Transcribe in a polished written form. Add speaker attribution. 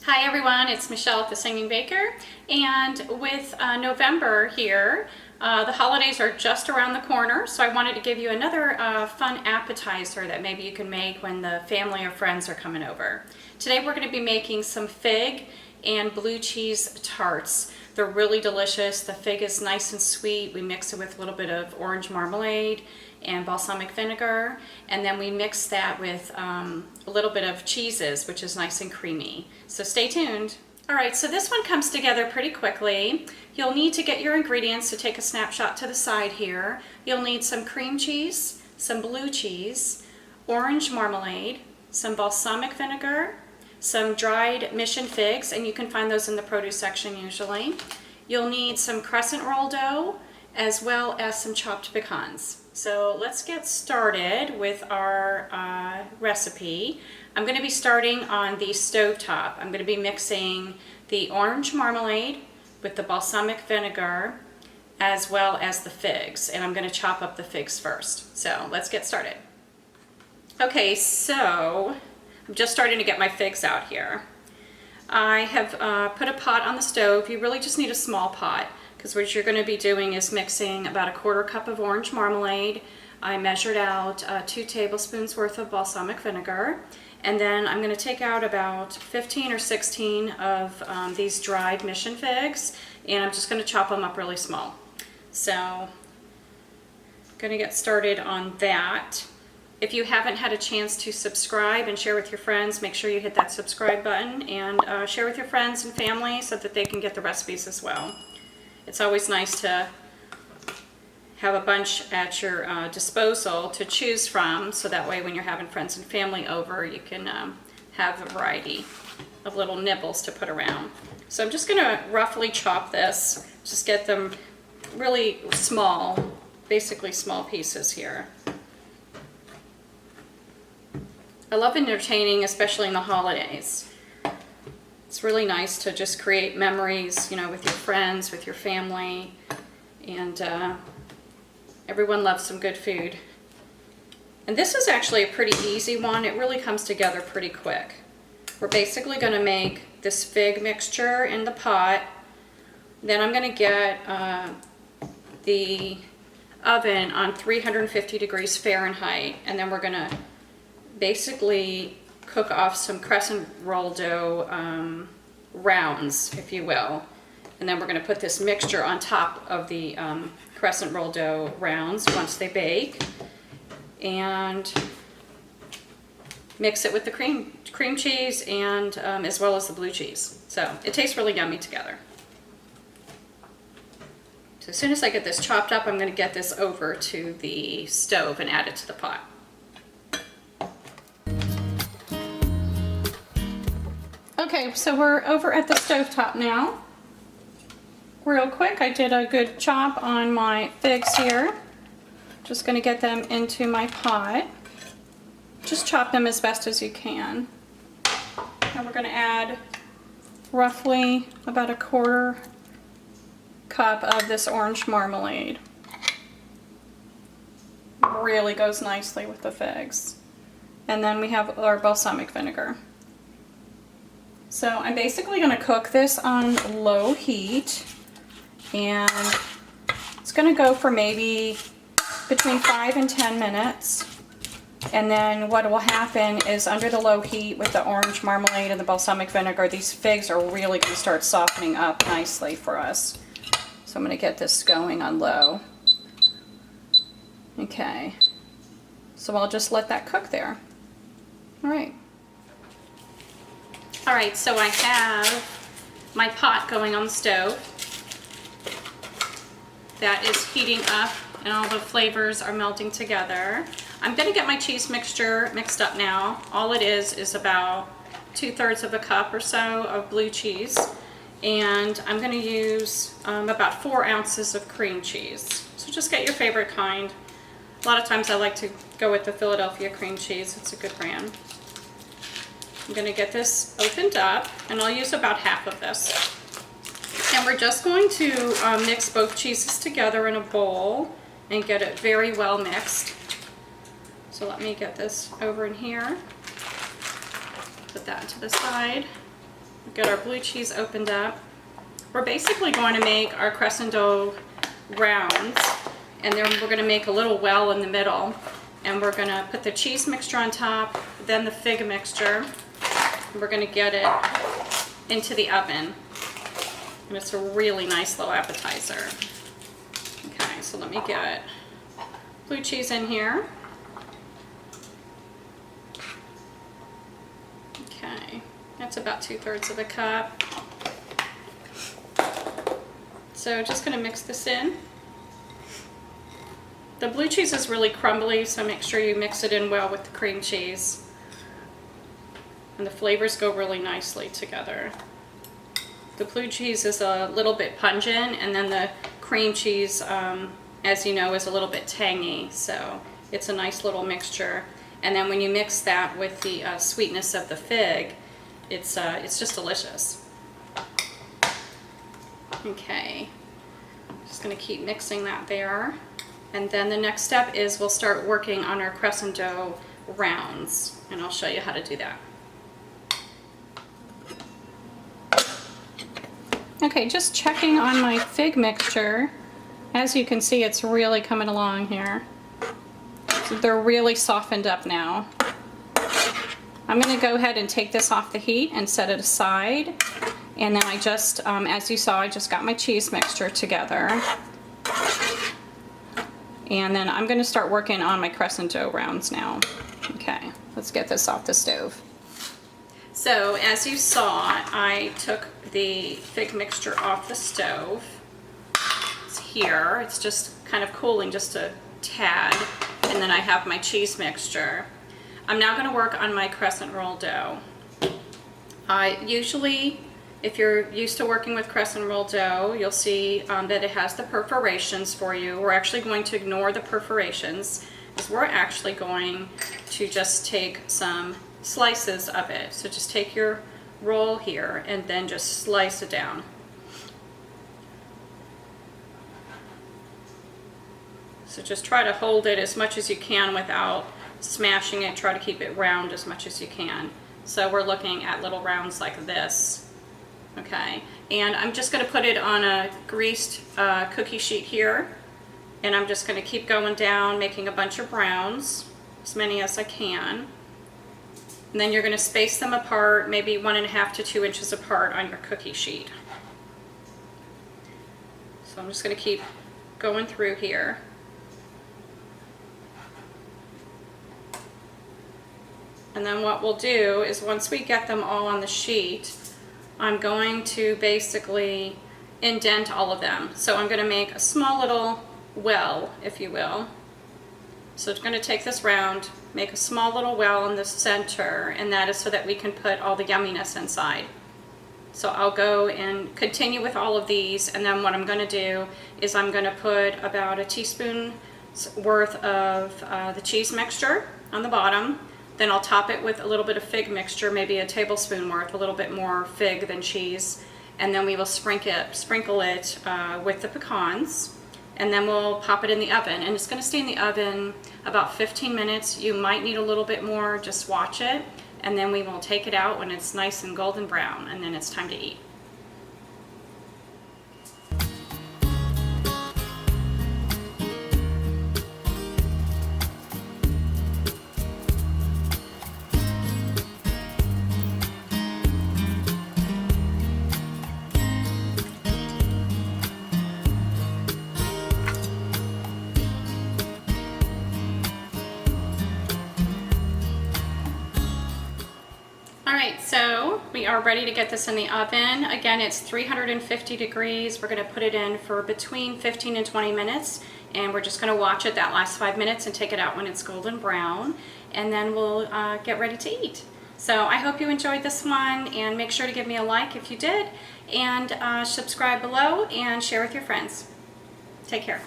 Speaker 1: Hi everyone, it's Michelle at the Singing Baker, and with November here, the holidays are just around the corner, so I wanted to give you another fun appetizer that maybe you can make when the family or friends are coming over. Today we're going to be making some fig and blue cheese tarts. They're really delicious. The fig is nice and sweet. We mix it with a little bit of orange marmalade and balsamic vinegar, and then we mix that with a little bit of cheeses, which is nice and creamy. So stay tuned. All right, so this one comes together pretty quickly. You'll need to get your ingredients, to take a snapshot to the side here. You'll need some cream cheese, some blue cheese, orange marmalade, some balsamic vinegar, some dried mission figs, and you can find those in the produce section usually. You'll need some crescent roll dough, as well as some chopped pecans. So let's get started with our recipe. I'm going to be starting on the stove top. I'm going to be mixing the orange marmalade with the balsamic vinegar as well as the figs, and I'm going to chop up the figs first. So let's get started. Okay, so I'm just starting to get my figs out here. I have put a pot on the stove. You really just need a small pot, because what you're going to be doing is mixing about a 1/4 cup of orange marmalade. I measured out 2 tablespoons worth of balsamic vinegar, and then I'm going to take out about 15 or 16 of these dried mission figs, and I'm just going to chop them up really small. So I'm going to get started on that. If you haven't had a chance to subscribe and share with your friends, make sure you hit that subscribe button and share with your friends and family so that they can get the recipes as well. It's always nice to have a bunch at your disposal to choose from, so that way when you're having friends and family over, you can have a variety of little nibbles to put around. So I'm just going to roughly chop this, just get them really small, basically small pieces here. I love entertaining, especially in the holidays. It's really nice to just create memories, you know, with your friends, with your family, and everyone loves some good food. And this is actually a pretty easy one. It really comes together pretty quick. We're basically going to make this fig mixture in the pot. Then I'm going to get the oven on 350 degrees Fahrenheit, and then we're going to basically cook off some crescent roll dough rounds, if you will. And then we're going to put this mixture on top of the crescent roll dough rounds once they bake, and mix it with the cream cheese and as well as the blue cheese. So it tastes really yummy together. So as soon as I get this chopped up, I'm going to get this over to the stove and add it to the pot. Okay, so we're over at the stovetop now. Real quick, I did a good chop on my figs here. Just going to get them into my pot. Just chop them as best as you can. And we're going to add roughly about a 1/4 cup of this orange marmalade. Really goes nicely with the figs. And then we have our balsamic vinegar. So I'm basically going to cook this on low heat, and it's going to go for maybe between 5 and 10 minutes. And then what will happen is, under the low heat with the orange marmalade and the balsamic vinegar, these figs are really going to start softening up nicely for us. So I'm going to get this going on low. Okay, so I'll just let that cook there. All right. Alright, so I have my pot going on the stove. That is heating up and all the flavors are melting together. I'm going to get my cheese mixture mixed up now. All it is about 2/3 of a cup or so of blue cheese. And I'm going to use about 4 ounces of cream cheese. So just get your favorite kind. A lot of times I like to go with the Philadelphia cream cheese. It's a good brand. I'm going to get this opened up, and I'll use about half of this. And we're just going to mix both cheeses together in a bowl and get it very well mixed. So let me get this over in here. Put that to the side. Get our blue cheese opened up. We're basically going to make our crescent dough rounds, and then we're going to make a little well in the middle, and we're going to put the cheese mixture on top, then the fig mixture, and we're going to get it into the oven. And it's a really nice little appetizer. Okay, so let me get blue cheese in here. Okay, that's about 2/3 of a cup. So just going to mix this in. The blue cheese is really crumbly, so make sure you mix it in well with the cream cheese. And the flavors go really nicely together. The blue cheese is a little bit pungent, and then the cream cheese, as you know, is a little bit tangy, so it's a nice little mixture. And then when you mix that with the sweetness of the fig, it's just delicious. Okay, just going to keep mixing that there. And then the next step is we'll start working on our crescent dough rounds, and I'll show you how to do that. Okay, just checking on my fig mixture. As you can see, it's really coming along here. So they're really softened up now. I'm going to go ahead and take this off the heat and set it aside. And then I just, as you saw, I just got my cheese mixture together. And then I'm going to start working on my crescent dough rounds now. Okay, let's get this off the stove. So as you saw, I took the fig mixture off the stove. It's here. It's just kind of cooling just a tad. And then I have my cheese mixture. I'm now going to work on my crescent roll dough. Usually, if you're used to working with crescent roll dough, you'll see that it has the perforations for you. We're actually going to ignore the perforations, because we're actually going to just take some slices of it. So just take your roll here and then just slice it down. So just try to hold it as much as you can without smashing it. Try to keep it round as much as you can. So we're looking at little rounds like this. Okay, and I'm just going to put it on a greased cookie sheet here, and I'm just going to keep going down, making a bunch of browns, as many as I can. And then you're going to space them apart, maybe 1.5 to 2 inches apart on your cookie sheet. So I'm just going to keep going through here. And then what we'll do is once we get them all on the sheet, I'm going to basically indent all of them. So I'm going to make a small little well, if you will. So I'm going to take this round, make a small little well in the center, and that is so that we can put all the yumminess inside. So I'll go and continue with all of these, and then what I'm going to do is I'm going to put about a teaspoon worth of the cheese mixture on the bottom. Then I'll top it with a little bit of fig mixture, maybe a tablespoon worth, a little bit more fig than cheese. And then we will sprinkle it with the pecans. And then we'll pop it in the oven. And it's going to stay in the oven about 15 minutes. You might need a little bit more, just watch it. And then we will take it out when it's nice and golden brown, and then it's time to eat. Alright, so we are ready to get this in the oven. Again, it's 350 degrees. We're going to put it in for between 15 and 20 minutes, and we're just going to watch it that last 5 minutes and take it out when it's golden brown, and then we'll get ready to eat. So I hope you enjoyed this one, and make sure to give me a like if you did, and subscribe below and share with your friends. Take care.